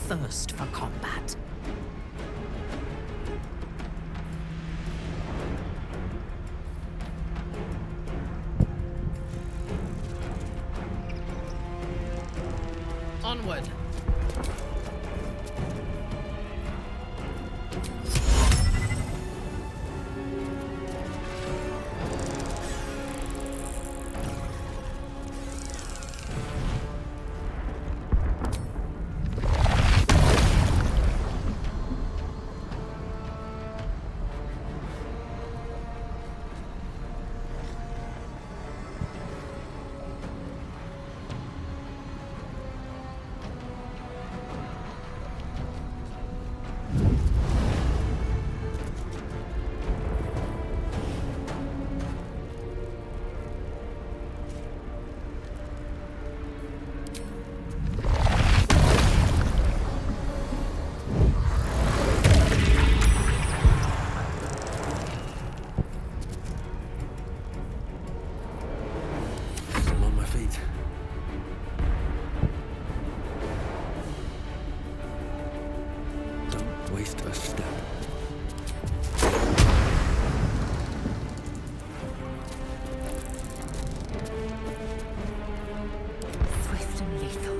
thirst for combat. Onward. Waste a step. Swift and lethal.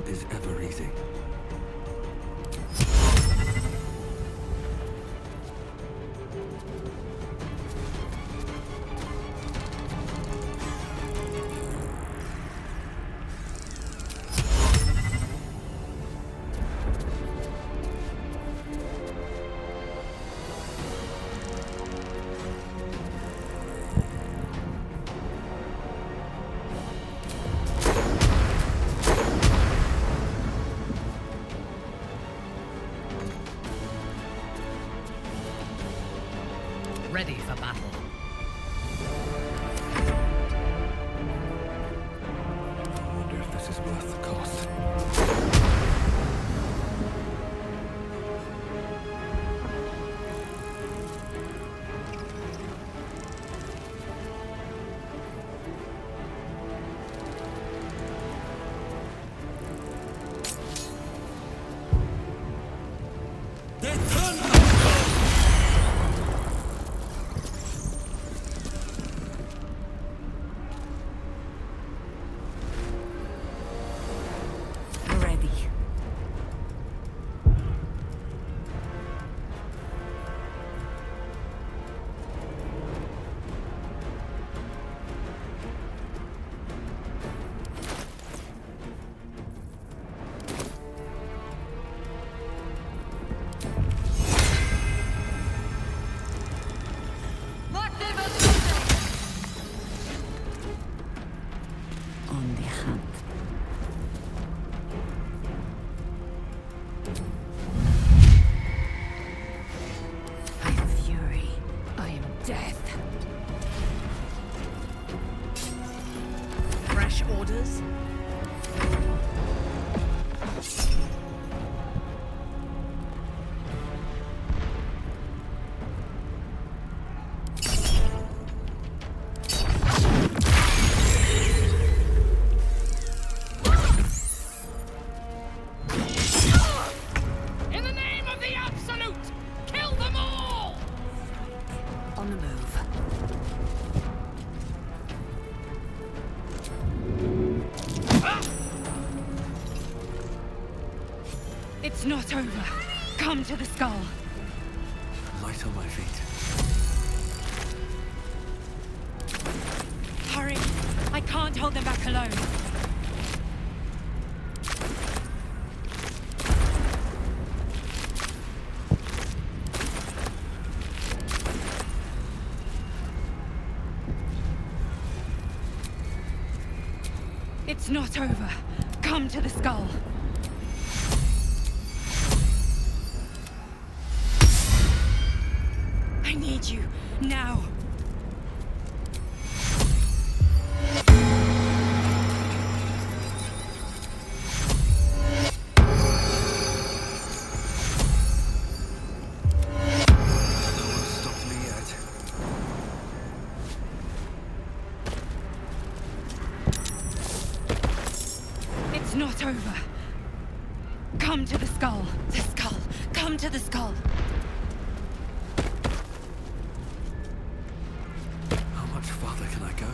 Is ever easy. Ready for battle. I wonder if this is worth the cost. Orders? In the name of the Absolute, kill them all! On the move. It's not over. Come to the skull. Light on my feet. Hurry. I can't hold them back alone. It's not over. Come to the skull. need you. Now. Stop me yet. It's not over. Come to the skull. The skull. Come to the skull. How much farther can I go?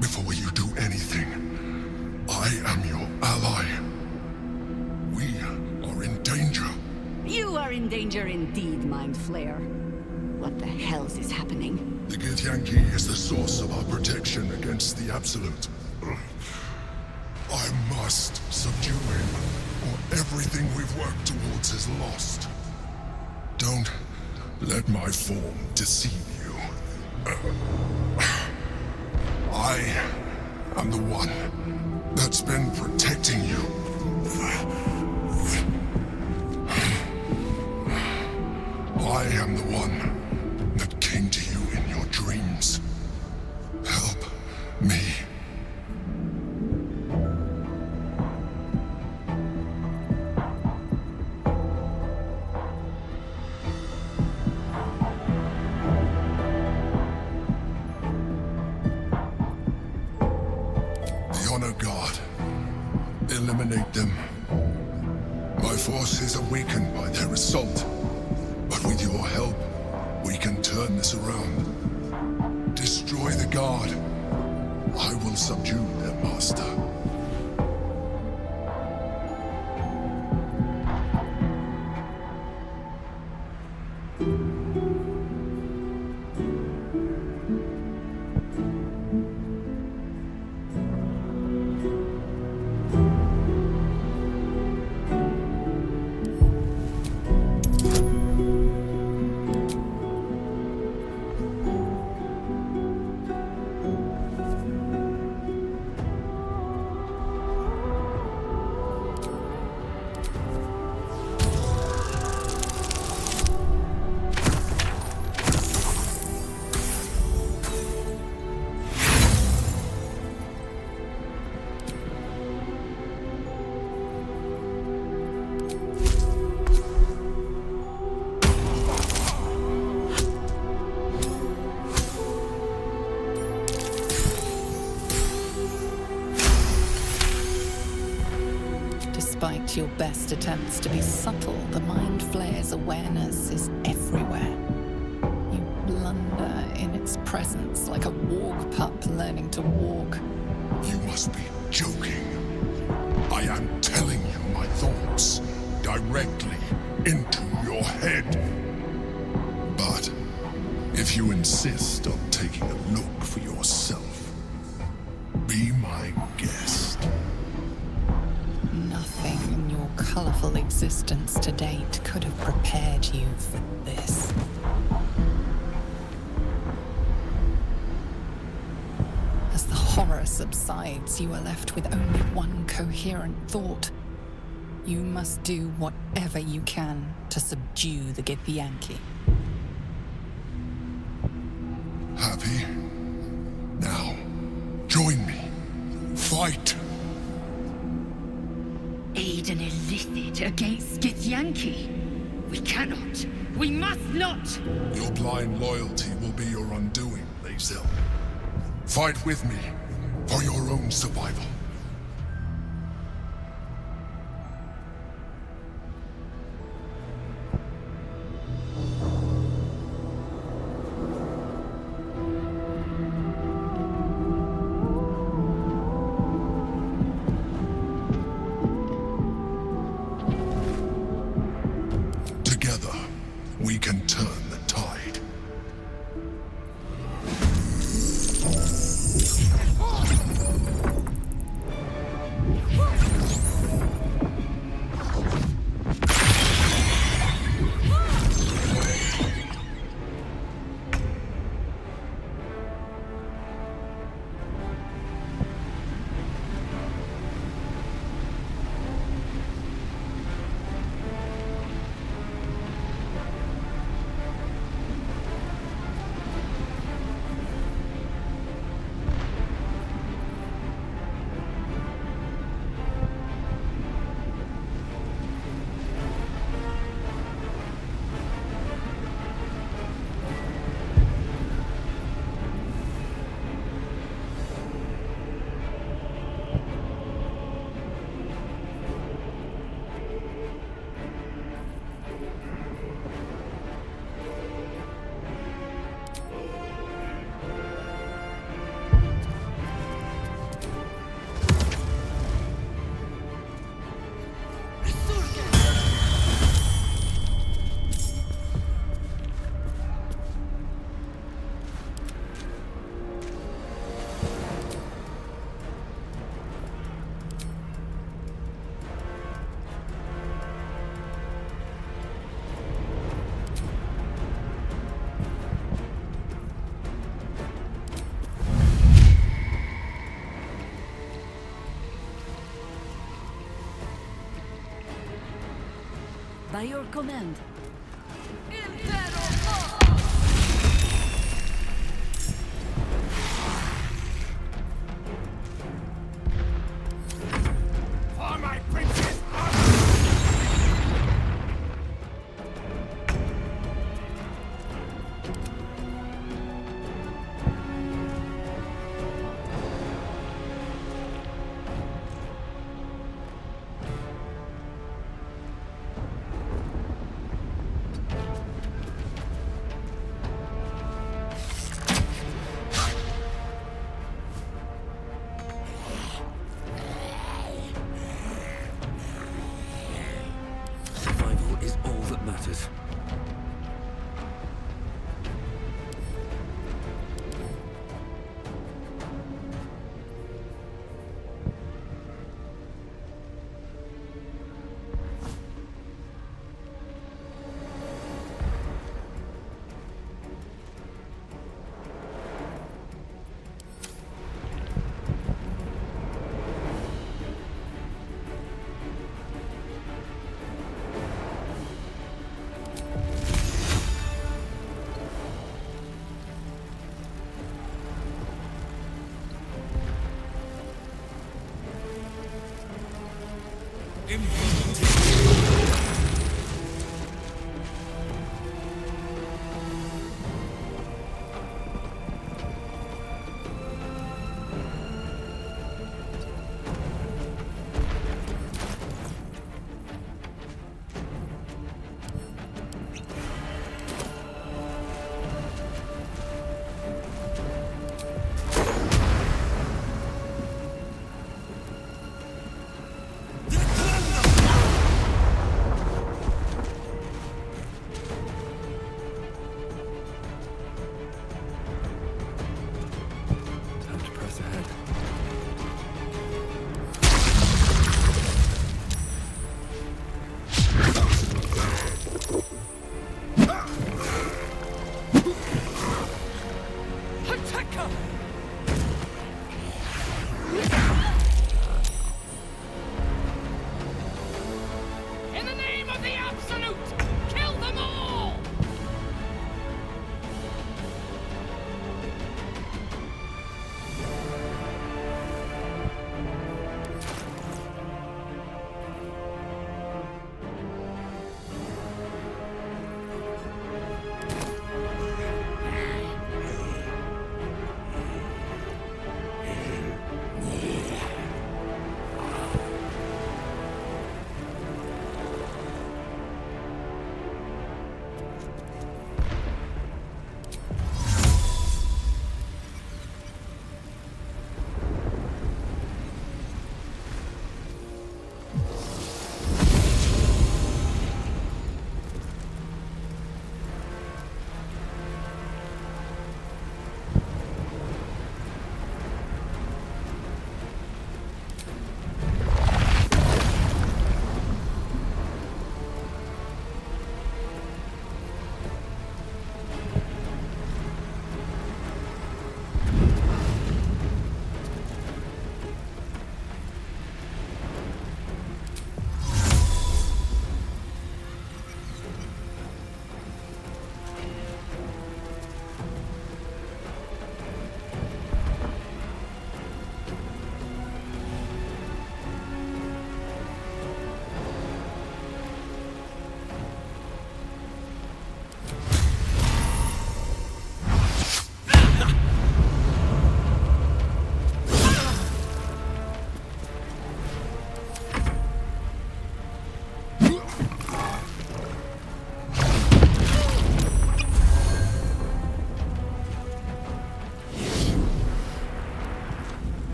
Before you do anything, I am your ally. We are in danger. You are in danger indeed, Mind Flayer. What the hells is happening? The Githyanki is the source of our protection against the Absolute. I must subdue him, or everything we've worked towards is lost. Don't let my form deceive you. I am the one that's been protecting you. I am the one that came to you in your dreams. Help me. The Honor Guard. Eliminate them. My forces are weakened by their assault. But with your help, we can turn this around. Destroy the Guard. I will subdue their master. Despite your best attempts to be subtle, the Mind Flayer's awareness is everywhere. You blunder in its presence like a warg pup learning to walk. You must be joking. I am telling you my thoughts directly into your head. But if you insist on taking a look for yourself, be my guest. Nothing in your colorful existence to date could have prepared you for this. As the horror subsides, you are left with only one coherent thought. You must do whatever you can to subdue the Githyanki. Happy? Now, join me. Fight! Aid an illithid against Githyanki? We cannot. We must not! Your blind loyalty will be your undoing, Lae'zel. Fight with me, for your own survival. By your command. For my princess! Survival is all that matters. Time to press ahead. In the name of the Absolute, kill them all!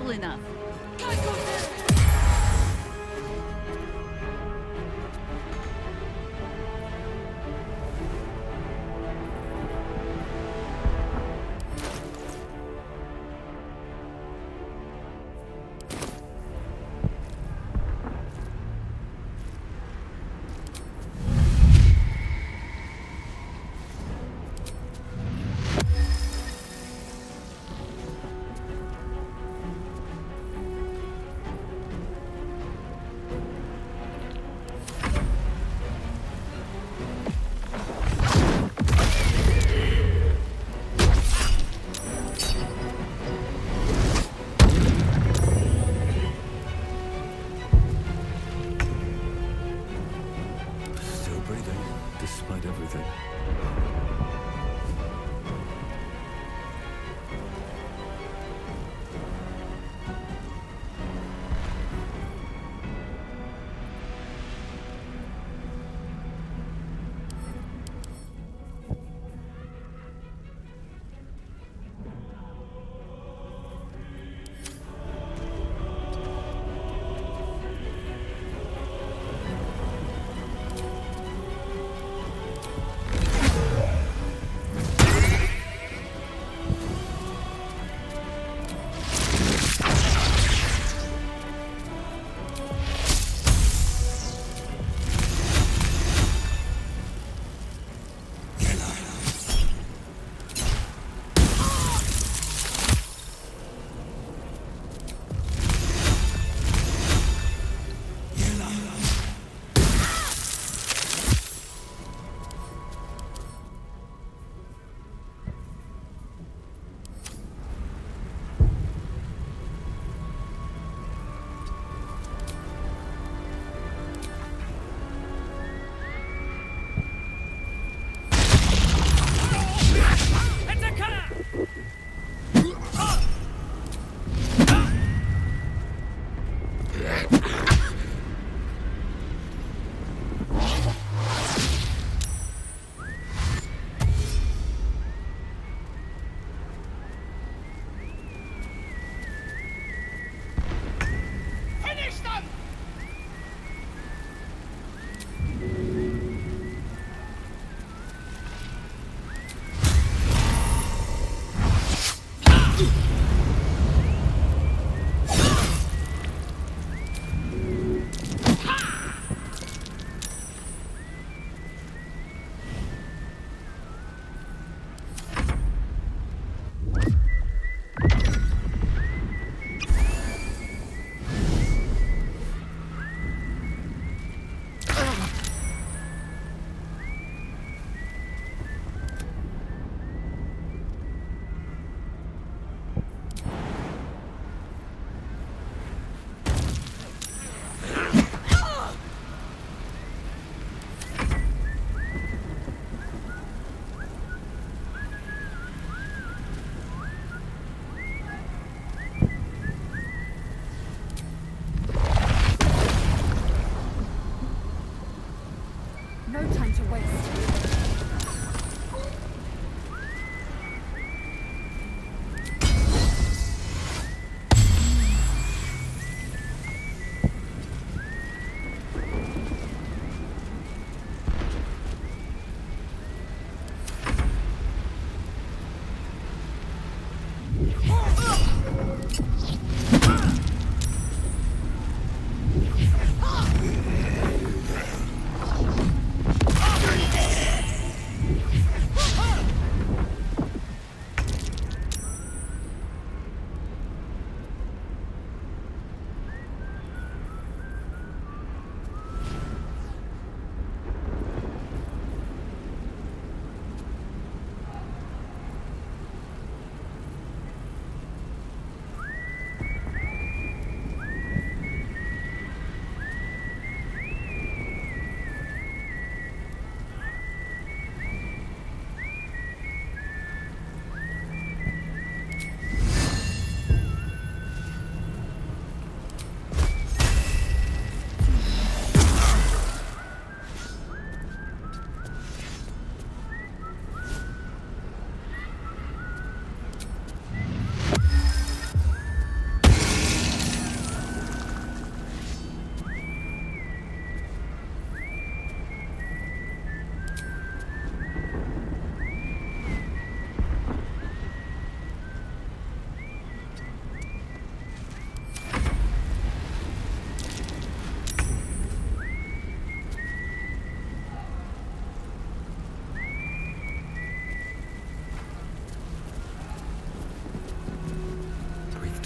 powerful enough.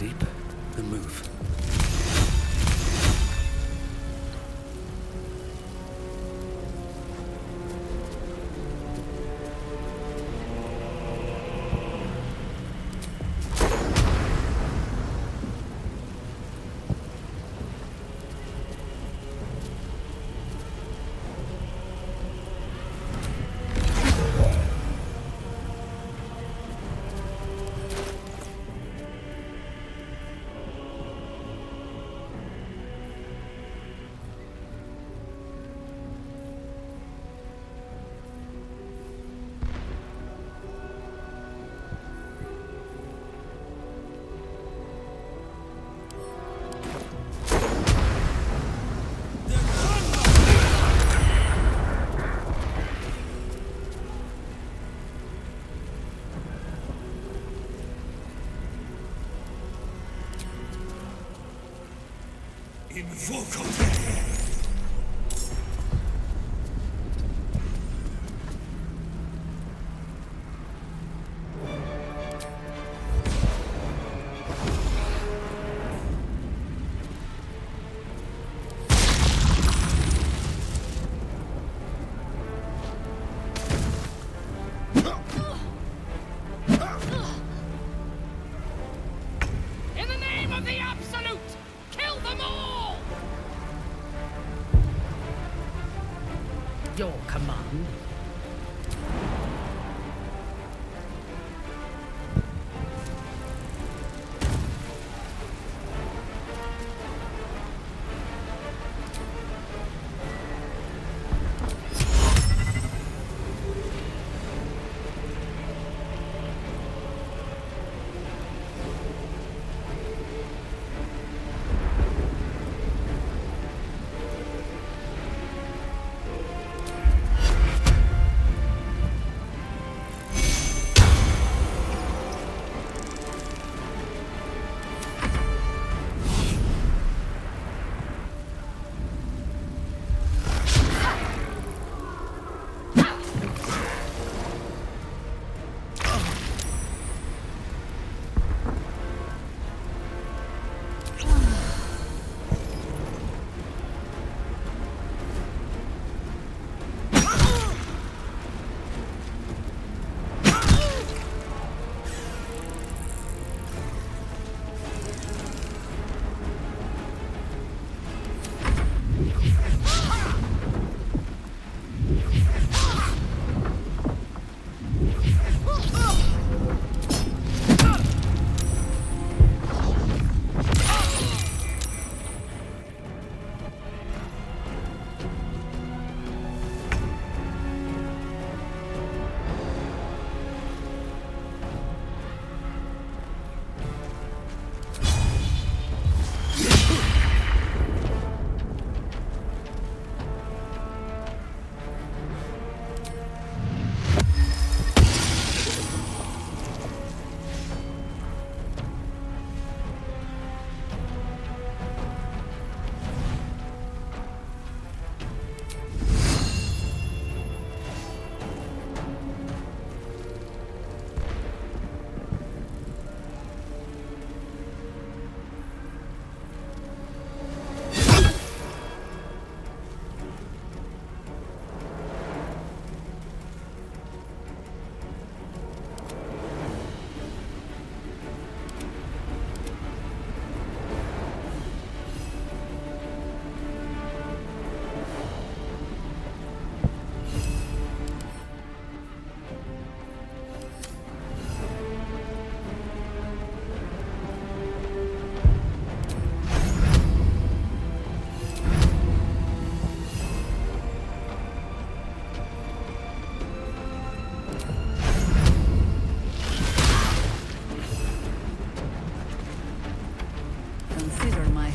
deep and move. In the name of the Absolute, kill them all! Your command.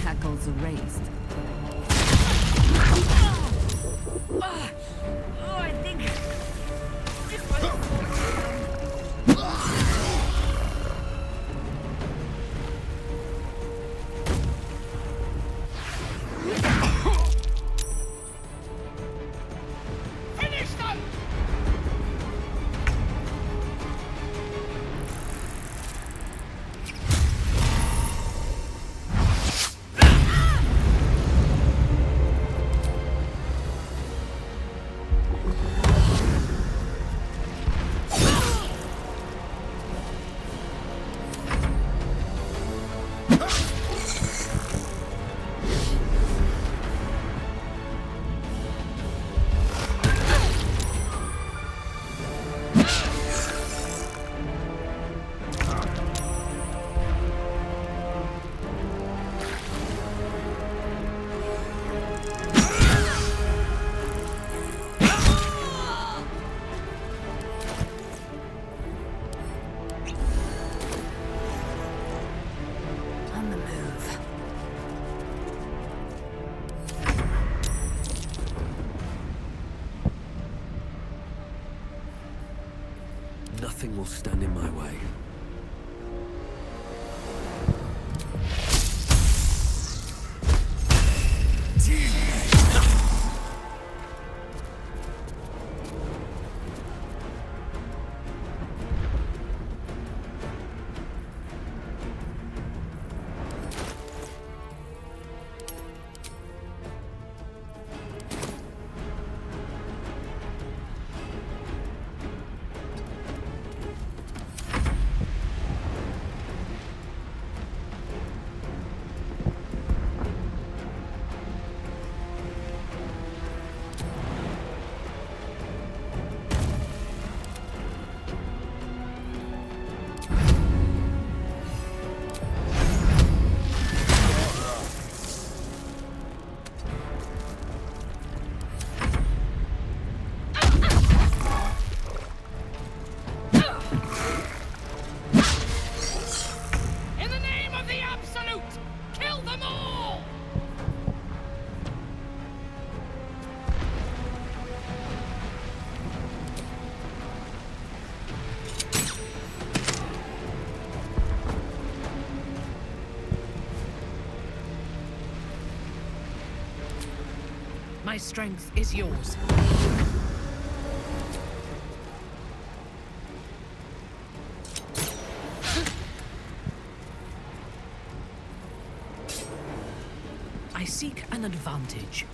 shackles erased. I think this Finish them! Nothing will stand in my way. In the name of the Absolute, kill them all! My strength is yours. I seek an advantage.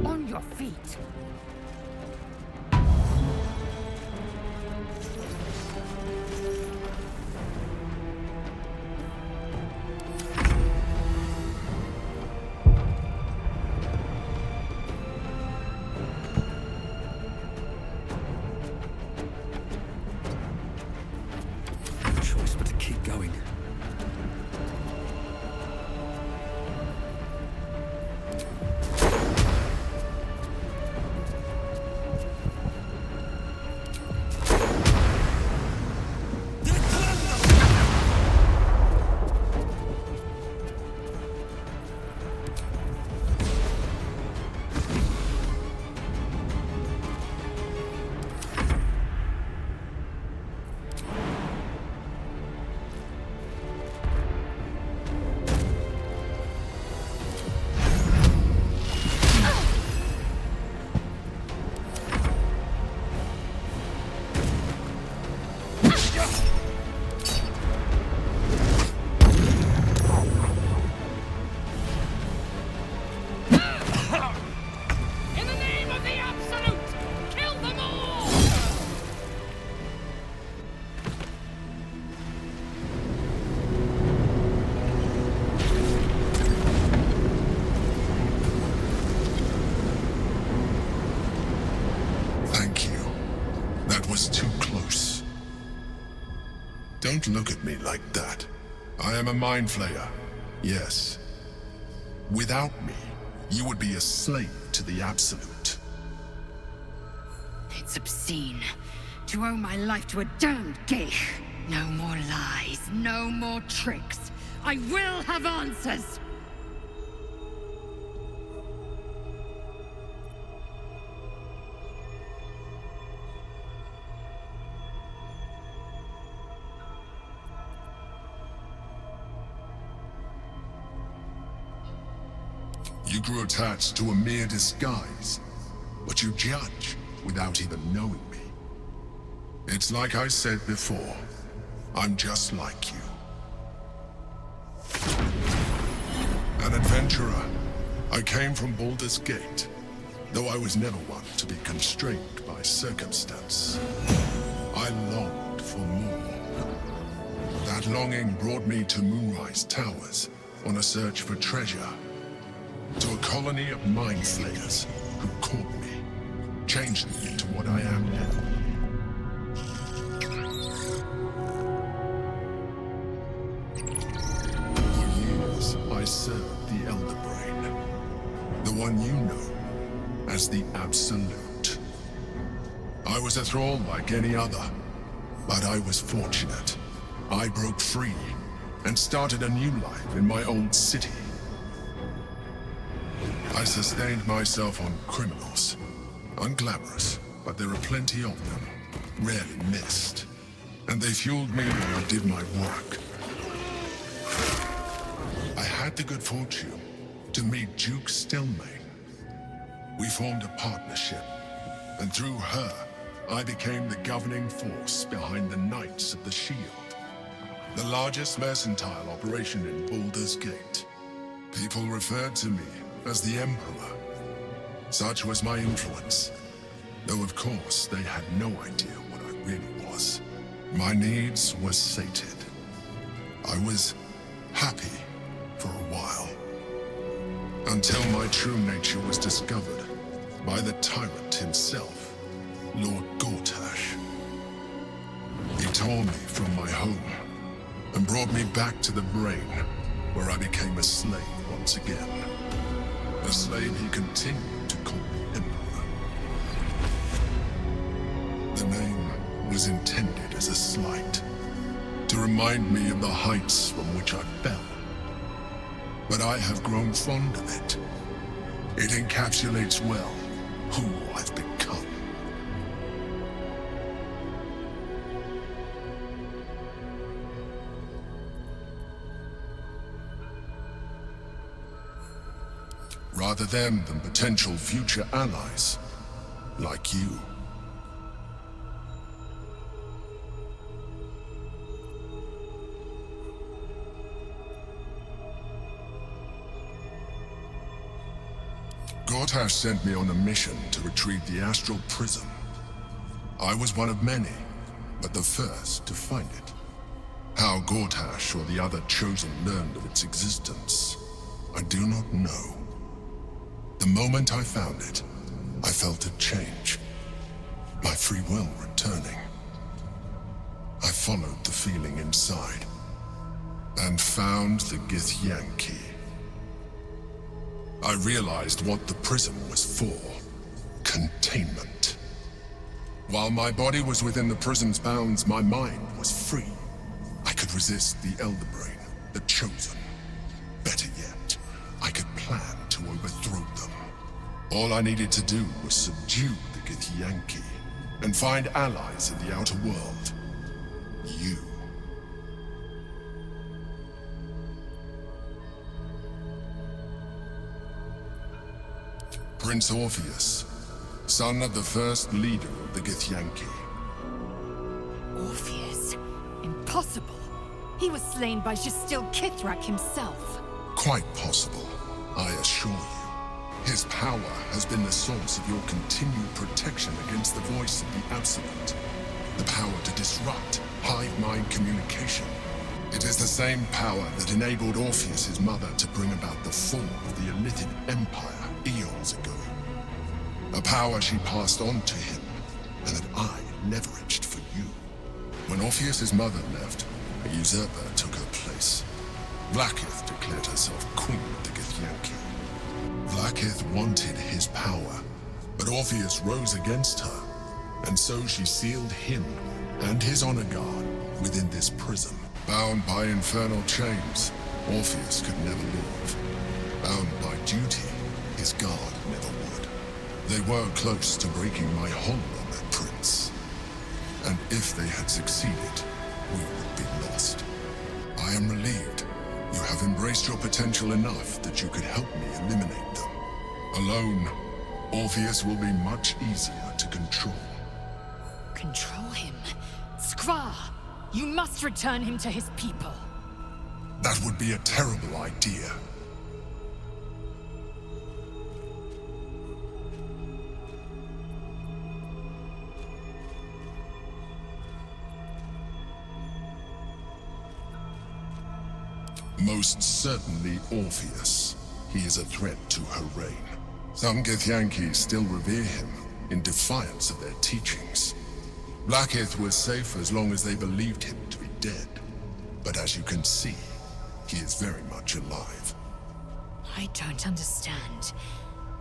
On your feet. No choice but to keep going. In the name of the Absolute, kill them all! Thank you. That was too close. Don't look at me like that. I am a mind flayer. Yes. Without me, you would be a slave to the Absolute. It's obscene to owe my life to a damned geich. No more lies, no more tricks. I will have answers. You grew attached to a mere disguise, but you judge without even knowing me. It's like I said before, I'm just like you. An adventurer. I came from Baldur's Gate, though I was never one to be constrained by circumstance. I longed for more. That longing brought me to Moonrise Towers on a search for treasure. To a colony of mind flayers who caught me, changed me into what I am now. For years, I served the Elder Brain, the one you know as the Absolute. I was a thrall like any other, but I was fortunate. I broke free and started a new life in my old city. I sustained myself on criminals. Unglamorous, but there are plenty of them. Rarely missed. And they fueled me while I did my work. I had the good fortune to meet Duke Stelmane. We formed a partnership, and through her, I became the governing force behind the Knights of the Shield, the largest mercantile operation in Baldur's Gate. People referred to me as the Emperor. Such was my influence, though of course they had no idea what I really was. My needs were sated. I was happy for a while, until my true nature was discovered by the tyrant himself, Lord Gortash. He tore me from my home and brought me back to the brain, where I became a slave once again. A slave he continued to call me Emperor. The name was intended as a slight, to remind me of the heights from which I fell. But I have grown fond of it. It encapsulates well who I've become. Rather them than potential future allies, like you. Gortash sent me on a mission to retrieve the Astral Prism. I was one of many, but the first to find it. How Gortash or the other Chosen learned of its existence, I do not know. The moment I found it, I felt a change. My free will returning. I followed the feeling inside, and found the Githyanki. I realized what the prism was for. Containment. While my body was within the prism's bounds, my mind was free. I could resist the Elder Brain, the Chosen. Better yet, I could plan to overthrow them. All I needed to do was subdue the Githyanki and find allies in the outer world. You. Prince Orpheus, son of the first leader of the Githyanki. Orpheus? Impossible. He was slain by Justil Kithrak himself. Quite possible, I assure you. His power has been the source of your continued protection against the voice of the Absolute. The power to disrupt hive mind communication. It is the same power that enabled Orpheus's mother to bring about the fall of the Elitid Empire eons ago. A power she passed on to him, and that I leveraged for you. When Orpheus's mother left, a usurper took her place. Vlaakith declared herself queen of the Githyanki. Vlaakith wanted his power, but Orpheus rose against her, and so she sealed him and his honor guard within this prism. Bound by infernal chains, Orpheus could never leave. Bound by duty, his guard never would. They were close to breaking my hold on that prince. And if they had succeeded, we would be lost. I am relieved. You have embraced your potential enough that you could help me eliminate them. Alone, Orpheus will be much easier to control. Control him? Skvar! You must return him to his people. That would be a terrible idea. Most certainly Orpheus. He is a threat to her reign. Some Githyanki still revere him, in defiance of their teachings. Vlaakith was safe as long as they believed him to be dead. But as you can see, he is very much alive. I don't understand.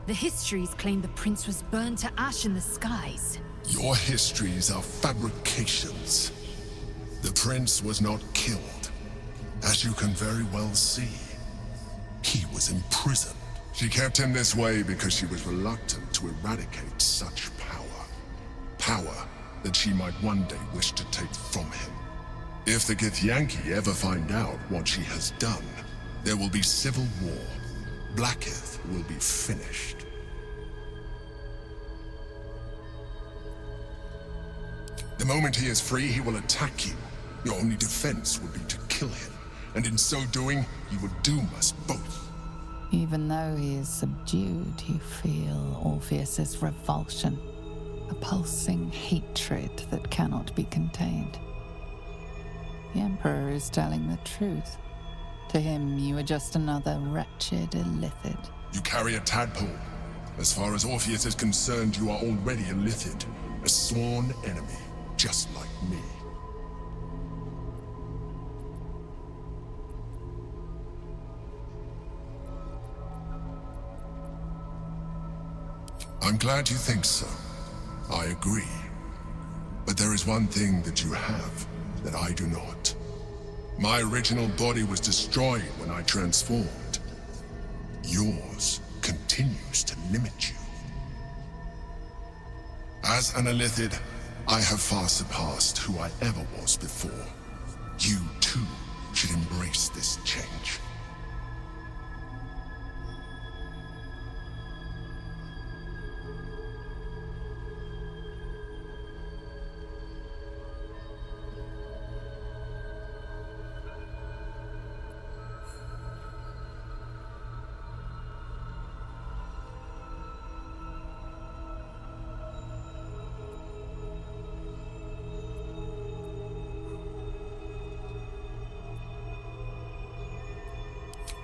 The histories claim the prince was burned to ash in the skies. Your histories are fabrications. The prince was not killed. As you can very well see, he was imprisoned. She kept him this way because she was reluctant to eradicate such power. Power that she might one day wish to take from him. If the Githyanki ever find out what she has done, there will be civil war. Blackith will be finished. The moment he is free, he will attack you. Your only defense would be to kill him, and in so doing, he would doom us both. Even though he is subdued, you feel Orpheus's revulsion, a pulsing hatred that cannot be contained. The Emperor is telling the truth. To him, you are just another wretched illithid. You carry a tadpole. As far as Orpheus is concerned, you are already a illithid, a sworn enemy, just like me. I'm glad you think so. I agree. But there is one thing that you have that I do not. My original body was destroyed when I transformed. Yours continues to limit you. As an illithid, I have far surpassed who I ever was before. You too should embrace this change.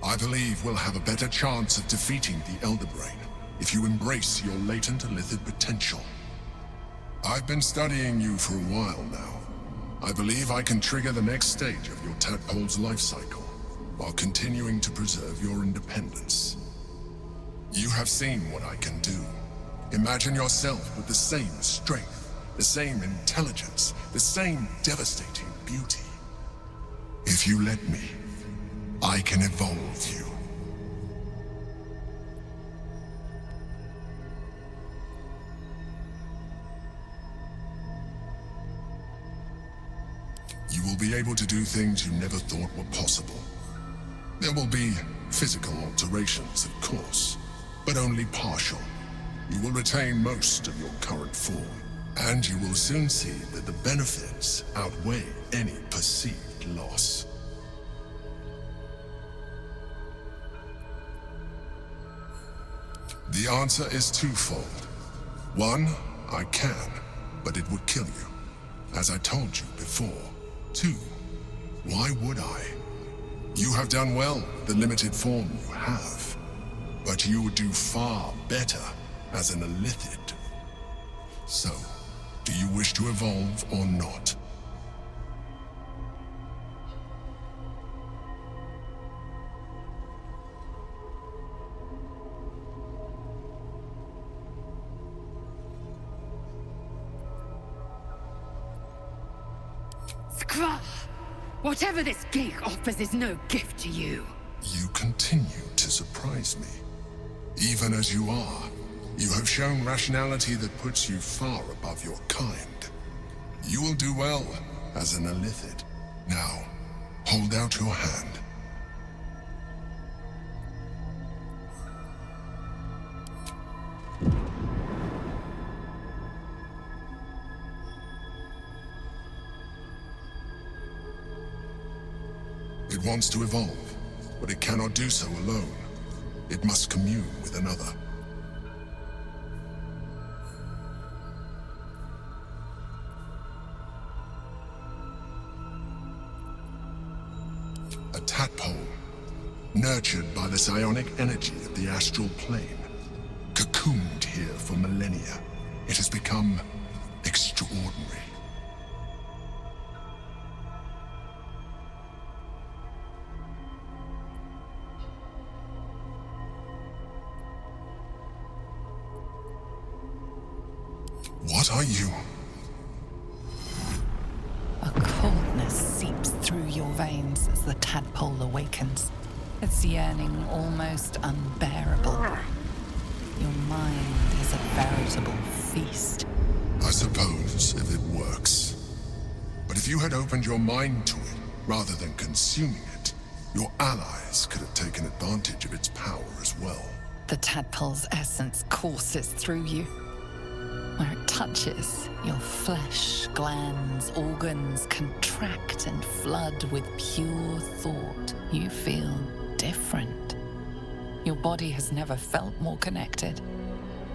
I believe we'll have a better chance of defeating the Elder Brain if you embrace your latent illithid potential. I've been studying you for a while now. I believe I can trigger the next stage of your tadpole's life cycle while continuing to preserve your independence. You have seen what I can do. Imagine yourself with the same strength, the same intelligence, the same devastating beauty. If you let me, I can evolve you. You will be able to do things you never thought were possible. There will be physical alterations, of course, but only partial. You will retain most of your current form, and you will soon see that the benefits outweigh any perceived loss. The answer is twofold. One, I can, but it would kill you, as I told you before. Two, why would I? You have done well with the limited form you have, but you would do far better as an illithid. So, do you wish to evolve or not? Skrull! Whatever this gig offers is no gift to you. You continue to surprise me. Even as you are, you have shown rationality that puts you far above your kind. You will do well as an illithid. Now, hold out your hand. It wants to evolve, but it cannot do so alone. It must commune with another. A tadpole, nurtured by the psionic energy of the astral plane, cocooned here for millennia. It has become extraordinary. What are you? A coldness seeps through your veins as the tadpole awakens. its yearning almost unbearable. Your mind is a veritable feast. I suppose, if it works. But if you had opened your mind to it, rather than consuming it, your allies could have taken advantage of its power as well. The tadpole's essence courses through you. Where it touches, your flesh, glands, organs contract and flood with pure thought. You feel different. Your body has never felt more connected.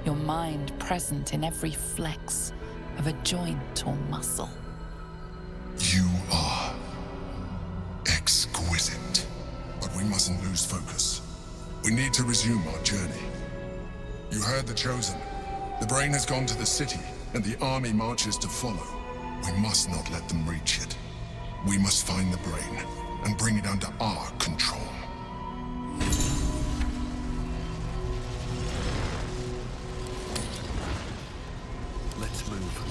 Your mind present in every flex of a joint or muscle. You are exquisite. But we mustn't lose focus. We need to resume our journey. You heard the Chosen. The brain has gone to the city, and the army marches to follow. We must not let them reach it. We must find the brain, and bring it under our control. Let's move.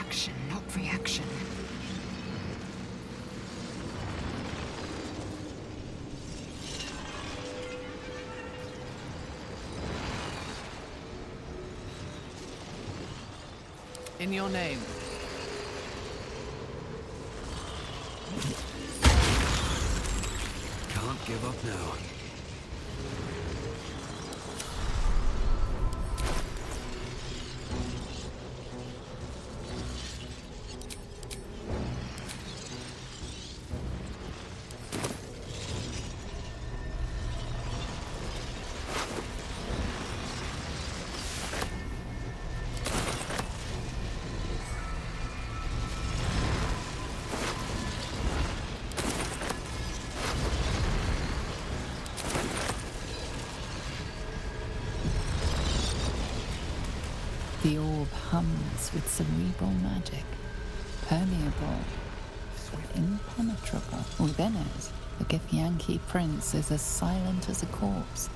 Action, not reaction. In your name. Can't give up now. The orb hums with cerebral magic, permeable, impenetrable. Within it, the Githyanki prince is as silent as a corpse,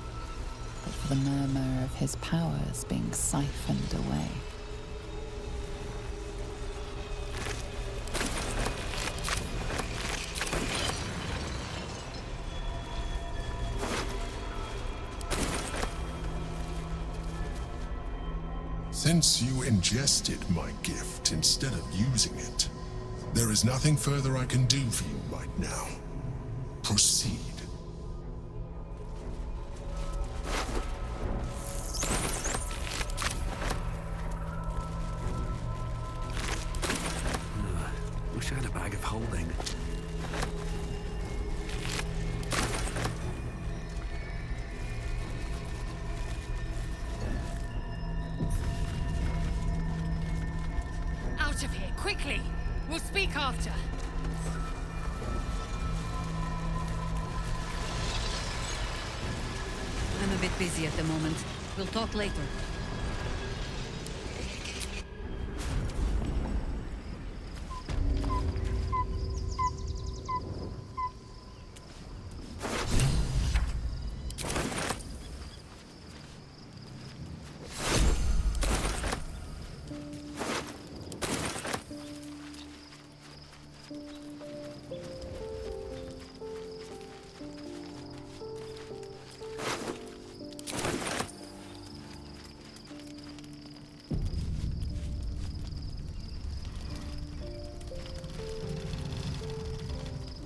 but for the murmur of his powers being siphoned away. Since you ingested my gift instead of using it, there is nothing further I can do for you right now. Proceed. Wish I had a bag of holding. Quickly! We'll speak after. I'm a bit busy at the moment. We'll talk later.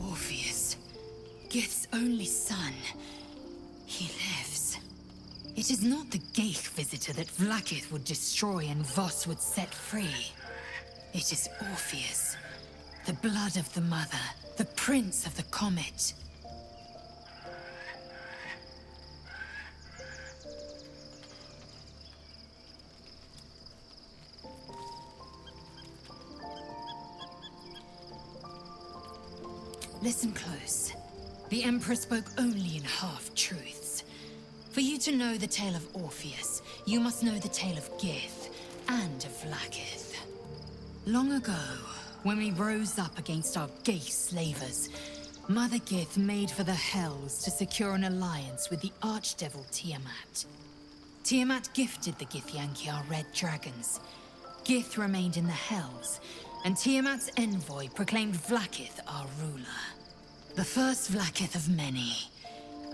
Orpheus, Gith's only son. He lives. It is not the Geich visitor that Vlaakith would destroy and Voss would set free. It is Orpheus, the blood of the mother, the prince of the comet. Listen close. The Emperor spoke only in half-truths. For you to know the tale of Orpheus, you must know the tale of Gith and of Vlaakith. Long ago, when we rose up against our Geich slavers, Mother Gith made for the Hells to secure an alliance with the Archdevil Tiamat. Tiamat gifted the Githyanki our red dragons. Gith remained in the Hells, and Tiamat's envoy proclaimed Vlaakith our ruler. The first Vlaakith of many.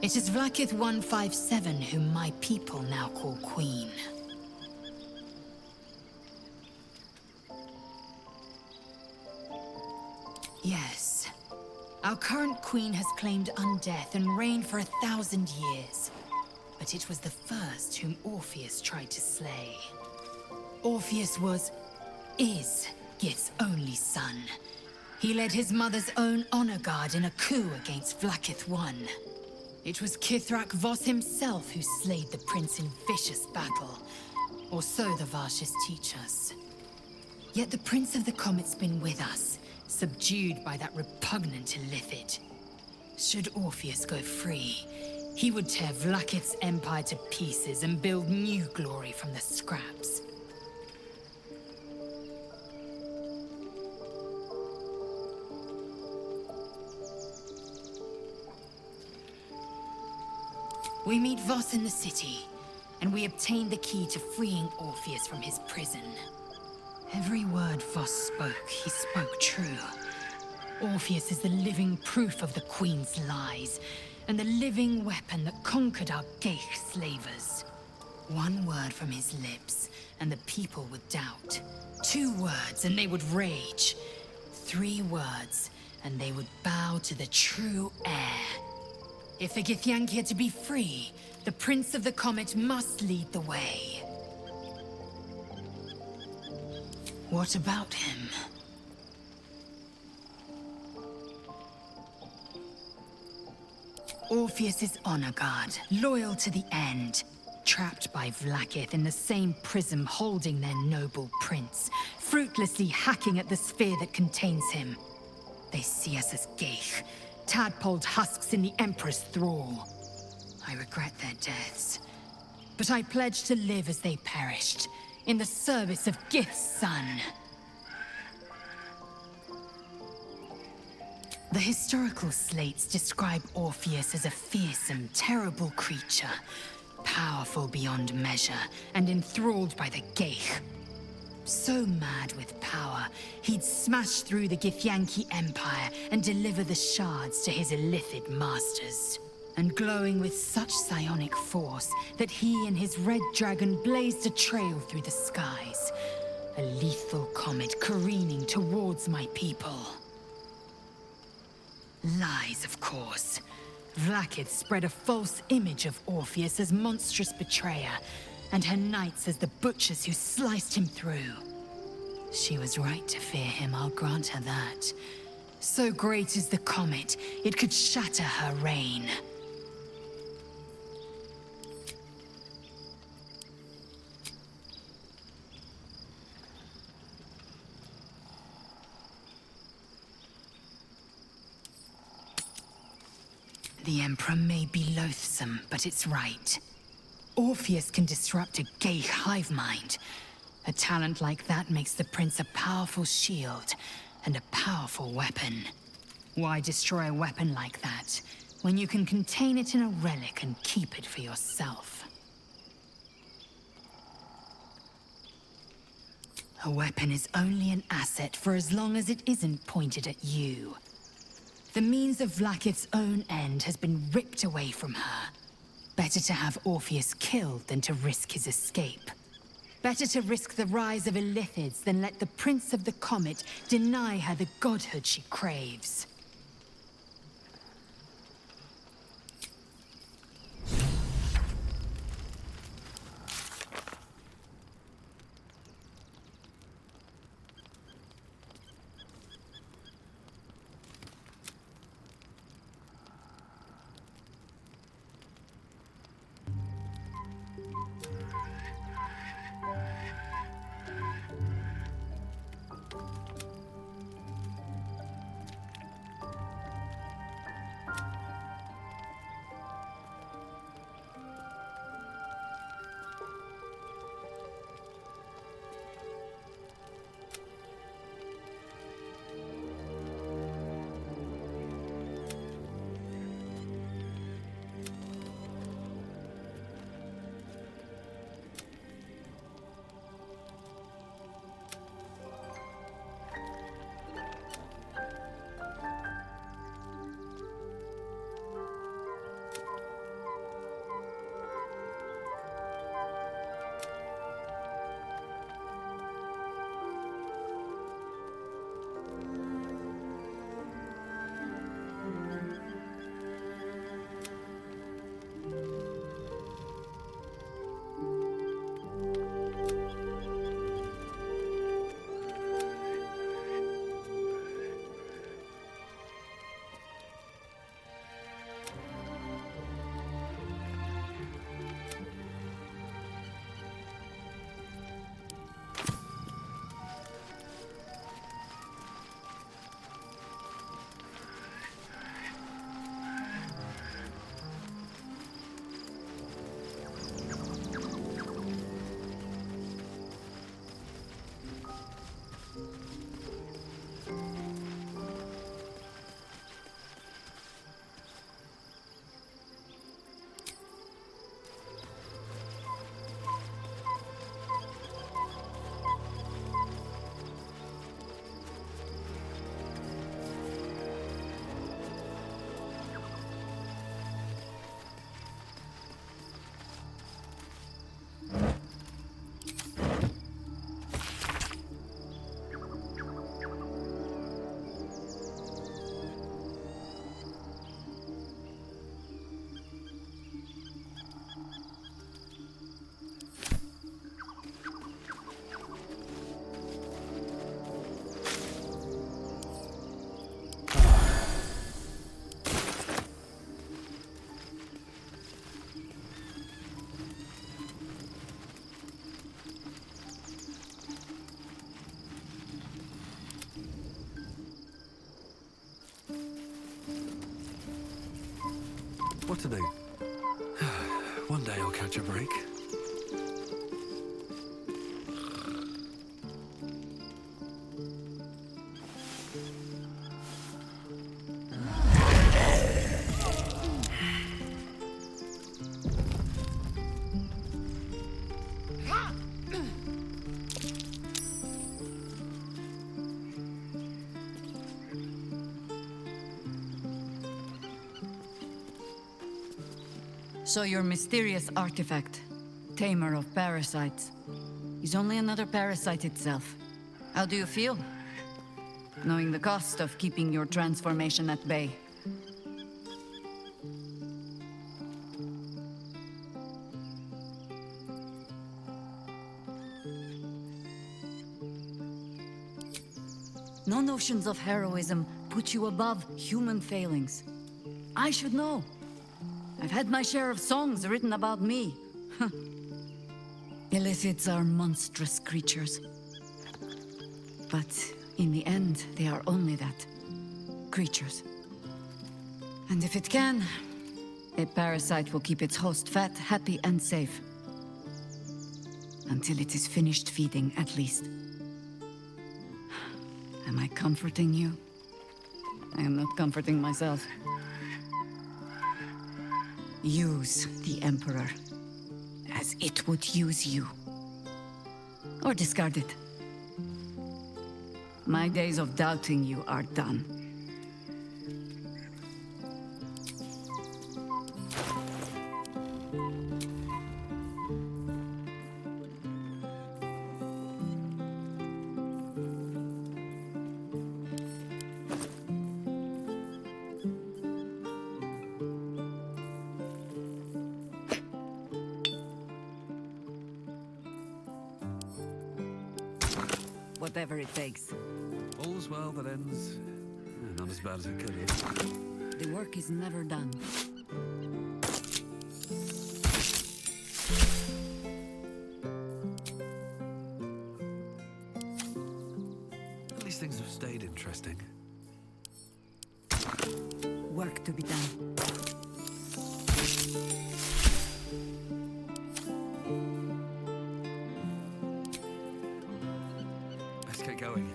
It is Vlaakith 157 whom my people now call Queen. Yes. Our current queen has claimed undeath and reigned for 1,000 years. But it was the first whom Orpheus tried to slay. Orpheus is Gith's only son. He led his mother's own honor guard in a coup against Vlaakith I. It was Kithrak Voss himself who slayed the prince in vicious battle. Or so the Varshis teach us. Yet the Prince of the Comet's been with us, subdued by that repugnant Illithid. Should Orpheus go free, he would tear Vlaakith's empire to pieces and build new glory from the scraps. We meet Voss in the city, and we obtain the key to freeing Orpheus from his prison. Every word Voss spoke, he spoke true. Orpheus is the living proof of the Queen's lies, and the living weapon that conquered our Geich slavers. One word from his lips, and the people would doubt. 2 words, and they would rage. 3 words, and they would bow to the true heir. If the Githyanki are to be free, the Prince of the Comet must lead the way. What about him? Orpheus is honor guard, loyal to the end. Trapped by Vlaakith in the same prism holding their noble prince, fruitlessly hacking at the sphere that contains him. They see us as Geich, tadpoled husks in the Emperor's thrall. I regret their deaths, but I pledge to live as they perished, in the service of Gith's son. The historical slates describe Orpheus as a fearsome, terrible creature, powerful beyond measure, and enthralled by the Geich. So mad with power, he'd smash through the Githyanki Empire and deliver the shards to his Illithid masters. And glowing with such psionic force that he and his red dragon blazed a trail through the skies. A lethal comet careening towards my people. Lies, of course. Vlaakith spread a false image of Orpheus as monstrous betrayer, and her knights as the butchers who sliced him through. She was right to fear him, I'll grant her that. So great is the comet, it could shatter her reign. The Emperor may be loathsome, but it's right. Orpheus can disrupt a gay hive mind. A talent like that makes the Prince a powerful shield and a powerful weapon. Why destroy a weapon like that, when you can contain it in a relic and keep it for yourself? A weapon is only an asset for as long as it isn't pointed at you. The means of Vlaakith's own end has been ripped away from her. Better to have Orpheus killed than to risk his escape. Better to risk the rise of Illithids than let the Prince of the Comet deny her the godhood she craves. What to do? One day I'll catch a break. So your mysterious artifact, tamer of parasites, is only another parasite itself. How do you feel? Knowing the cost of keeping your transformation at bay. No notions of heroism put you above human failings. I should know. I've had my share of songs written about me. Illithids are monstrous creatures. But in the end, they are only that. Creatures. And if it can, A parasite will keep its host fat, happy, and safe. Until it is finished feeding, at least. Am I comforting you? I am not comforting myself. Use the Emperor as it would use you. Or discard it. My days of doubting you are done. Whatever it takes. All's well that ends not as bad as it could have. The work is never done. At least things have stayed interesting. Work to be done. Let's get going.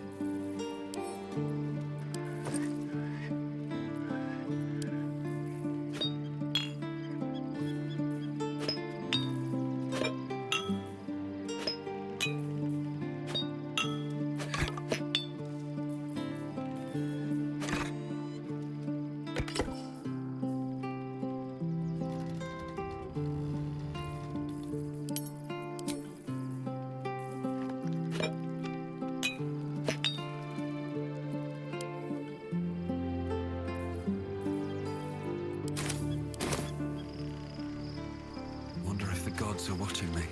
Wonder if the gods are watching me.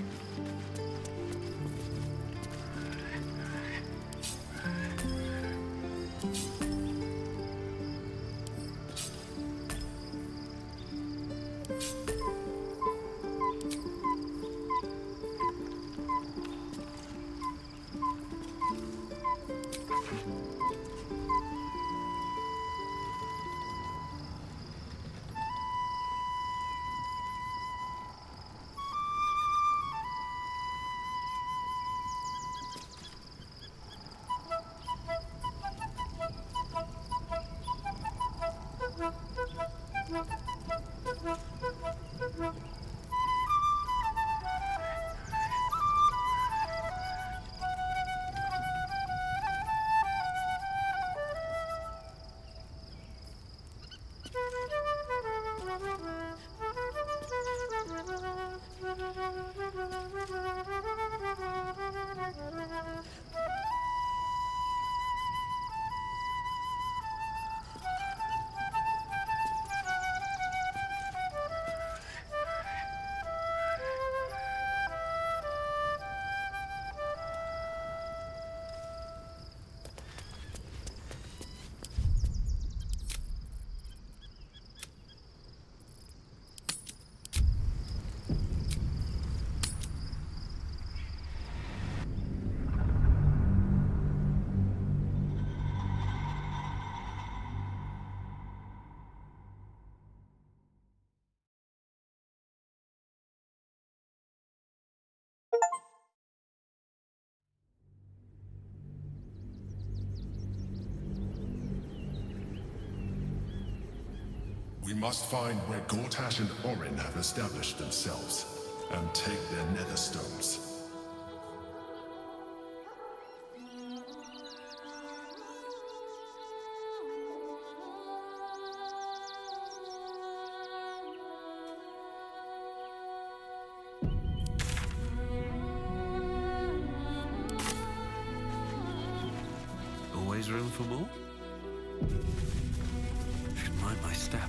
We must find where Gortash and Orin have established themselves, and take their nether stones. Always room for more? Should mind my step.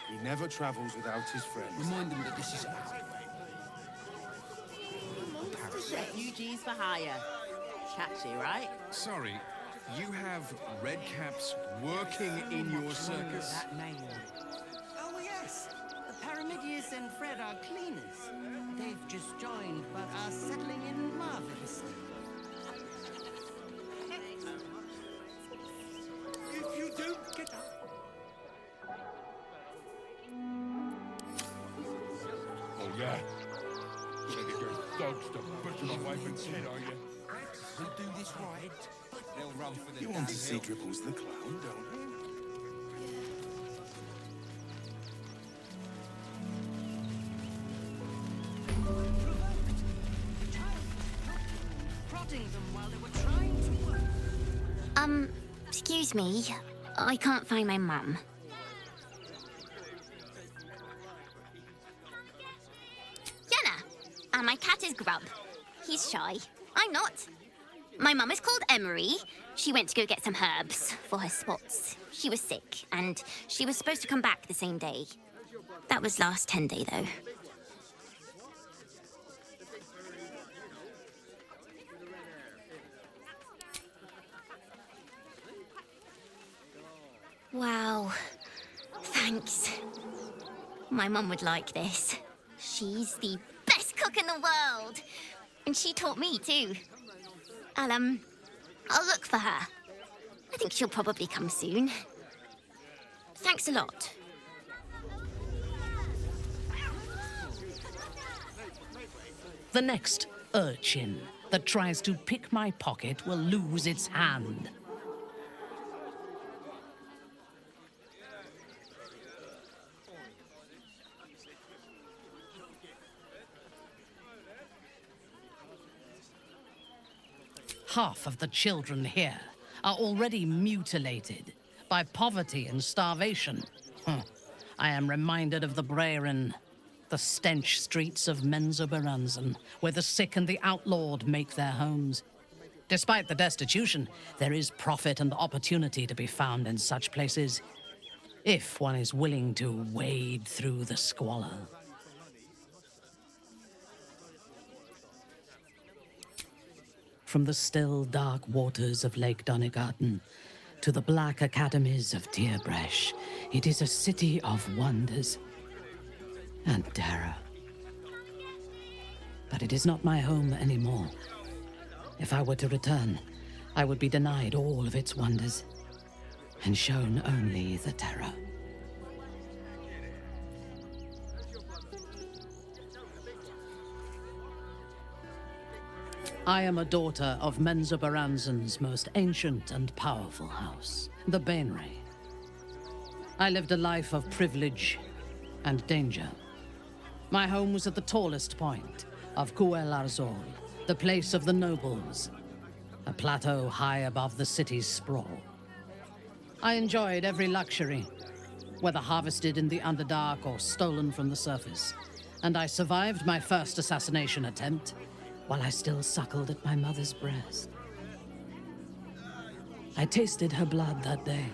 He never travels without his friends. Remind them that this is Refugees for hire. Catchy, right? Sorry, you have redcaps working in your circus? That name. Oh, yes. The Paramidius and Fred are cleaners. They've just joined, but are settling in marvelously. If you don't get up... Oh, yeah? Gonna get your dogs to butcher my wife and kid, are you? We do this right, they'll run for the You want to see Dribbles the Clown, don't you? Prodding them while they were trying to work. Excuse me. I can't find my mum. Yana! My cat is Grub. He's shy. I'm not. My mum is called Emery. She went to go get some herbs for her spots. She was sick, and she was supposed to come back the same day. That was last 10 day, though. Wow. Thanks. My mum would like this. She's the best cook in the world. And she taught me, too. I'll look for her. I think she'll probably come soon. Thanks a lot. The next urchin that tries to pick my pocket will lose its hand. Half of the children here are already mutilated by poverty and starvation. I am reminded of the Brerin, the stench streets of Menzoberranzan, where the sick and the outlawed make their homes. Despite the destitution, there is profit and opportunity to be found in such places, if one is willing to wade through the squalor. From the still, dark waters of Lake Donegarten to the black academies of Tierbresh, it is a city of wonders and terror. But it is not my home anymore. If I were to return, I would be denied all of its wonders and shown only the terror. I am a daughter of Menzoberranzan's most ancient and powerful house, the Bainray. I lived a life of privilege and danger. My home was at the tallest point of Cuel Arzol, the place of the nobles, a plateau high above the city's sprawl. I enjoyed every luxury, whether harvested in the Underdark or stolen from the surface, and I survived my first assassination attempt while I still suckled at my mother's breast. I tasted her blood that day.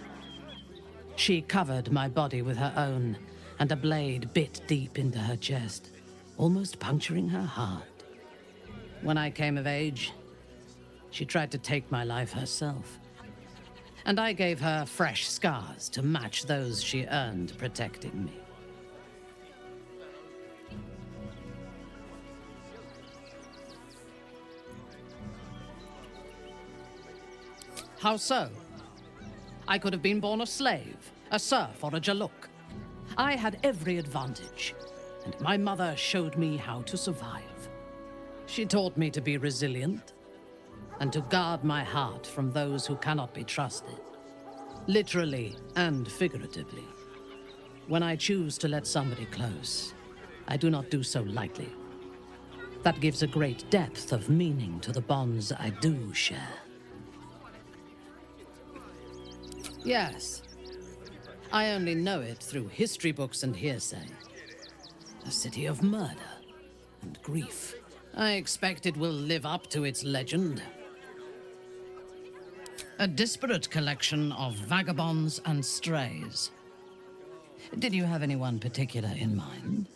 She covered my body with her own, and a blade bit deep into her chest, almost puncturing her heart. When I came of age, she tried to take my life herself, and I gave her fresh scars to match those she earned protecting me. How so? I could have been born a slave, a serf, or a jaluk. I had every advantage, and my mother showed me how to survive. She taught me to be resilient, and to guard my heart from those who cannot be trusted, literally and figuratively. When I choose to let somebody close, I do not do so lightly. That gives a great depth of meaning to the bonds I do share. Yes. I only know it through history books and hearsay. A city of murder and grief. I expect it will live up to its legend. A disparate collection of vagabonds and strays. Did you have anyone particular in mind?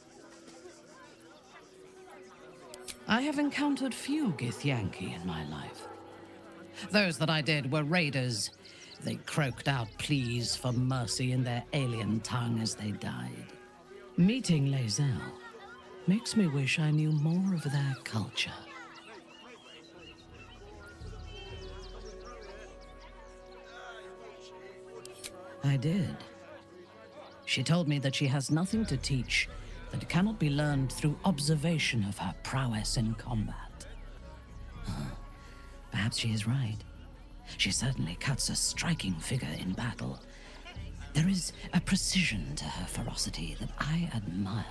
I have encountered few Githyanki in my life. Those that I did were raiders. They croaked out pleas for mercy in their alien tongue as they died. Meeting Lae'zel makes me wish I knew more of their culture. I did. She told me that she has nothing to teach that cannot be learned through observation of her prowess in combat. Perhaps she is right. She certainly cuts a striking figure in battle. There is a precision to her ferocity that I admire.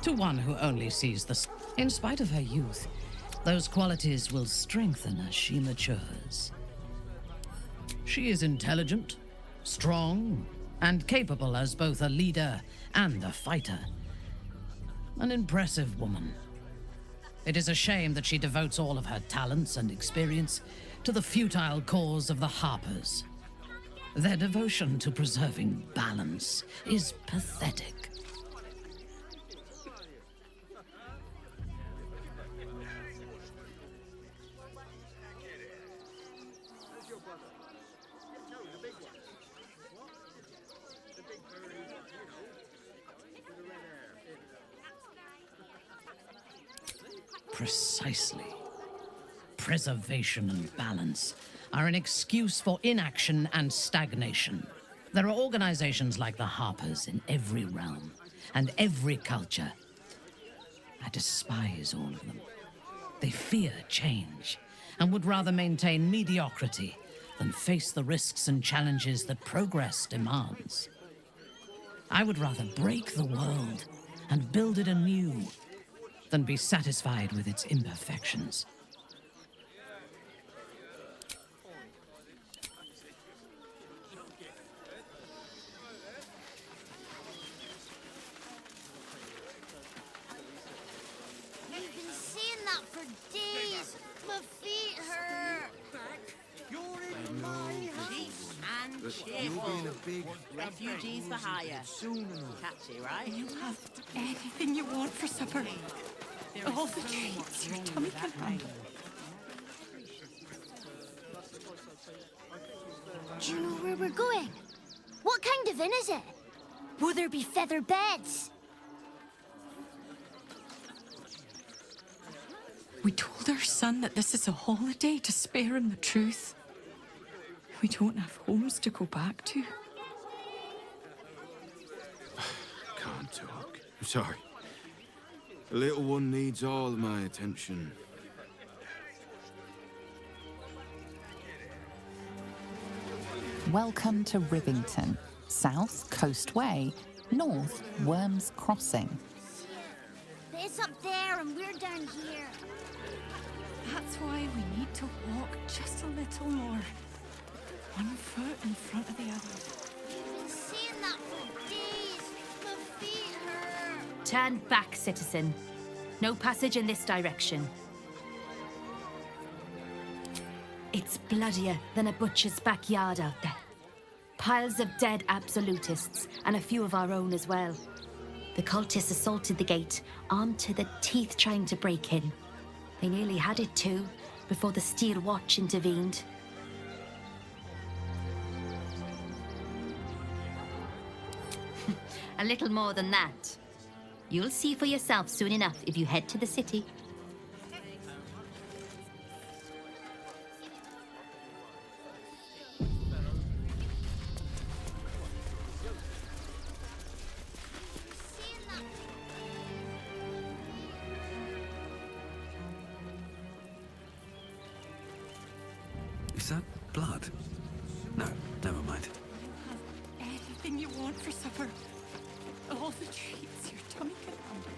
To one who only sees the... In spite of her youth, those qualities will strengthen as she matures. She is intelligent, strong, and capable as both a leader and a fighter. An impressive woman. It is a shame that she devotes all of her talents and experience to the futile cause of the Harpers. Their devotion to preserving balance is pathetic. Precisely. Preservation and balance are an excuse for inaction and stagnation. There are organizations like the Harpers in every realm and every culture. I despise all of them. They fear change and would rather maintain mediocrity than face the risks and challenges that progress demands. I would rather break the world and build it anew than be satisfied with its imperfections. We've been seeing that for days. My feet hurt. You're in my house. And cheerful. Refugees for hire. Catchy, right? You have anything you want for supper. All the treats your tummy can handle. Do you know where we're going? What kind of inn is it? Will there be feather beds? We told our son that this is a holiday to spare him the truth. We don't have homes to go back to. Can't talk. I'm sorry. The little one needs all of my attention. Welcome to Rivington, south Coast Way, north Worms Crossing. It's up there and we're down here. That's why we need to walk just a little more. One foot in front of the other. We've been seeing that for days. My feet hurt. Turn back, citizen. No passage in this direction. It's bloodier than a butcher's backyard out there. Piles of dead absolutists, and a few of our own as well. The cultists assaulted the gate, armed to the teeth trying to break in. They nearly had it too, before the Steel Watch intervened. A little more than that. You'll see for yourself soon enough if you head to the city. Is that blood? No, never mind. Anything you want for supper. All the treats your tummy can handle.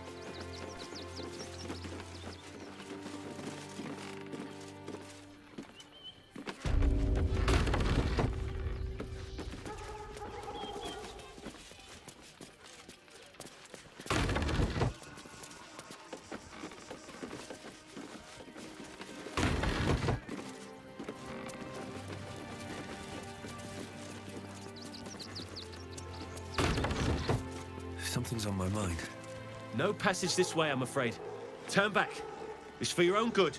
Something's on my mind. No passage this way, I'm afraid. Turn back. It's for your own good.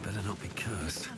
Better not be cursed.